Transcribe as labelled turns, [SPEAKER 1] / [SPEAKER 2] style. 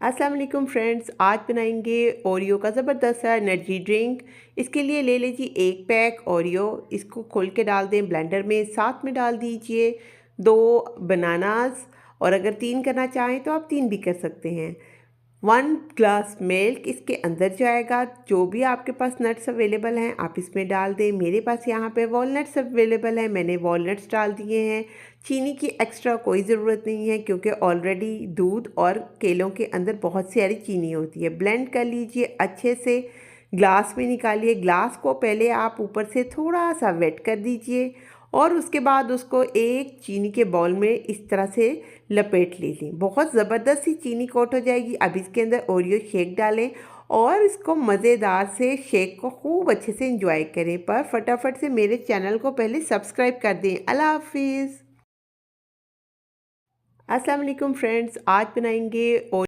[SPEAKER 1] अस्सलाम वालेकुम फ्रेंड्स, आज बनाएंगे ओरियो का ज़बरदस्त सा एनर्जी ड्रिंक। इसके लिए ले लीजिए एक पैक ओरियो, इसको खोल के डाल दें ब्लेंडर में। साथ में डाल दीजिए 2 बनानास, और अगर 3 करना चाहें तो आप 3 भी कर सकते हैं। 1 ग्लास मिल्क इसके अंदर जाएगा। जो भी आपके पास नट्स अवेलेबल हैं आप इसमें डाल दें। मेरे पास यहाँ पे वॉलनट्स अवेलेबल हैं, मैंने वॉलनट्स डाल दिए हैं। चीनी की एक्स्ट्रा कोई ज़रूरत नहीं है क्योंकि ऑलरेडी दूध और केलों के अंदर बहुत सारी चीनी होती है। ब्लेंड कर लीजिए अच्छे से, ग्लास में निकालिए। ग्लास को पहले आप ऊपर से थोड़ा सा वेट कर दीजिए और उसके बाद उसको एक चीनी के बाउल में इस तरह से लपेट लीजिए। बहुत ज़बरदस्त सी चीनी कोट हो जाएगी। अब इसके अंदर ओरियो शेक डालें और इसको मज़ेदार से शेक को खूब अच्छे से इंजॉय करें। पर फटाफट से मेरे चैनल को पहले सब्सक्राइब कर दें। अल्लाह हाफिज़। अस्सलाम वालेकुम फ्रेंड्स, आज बनाएंगे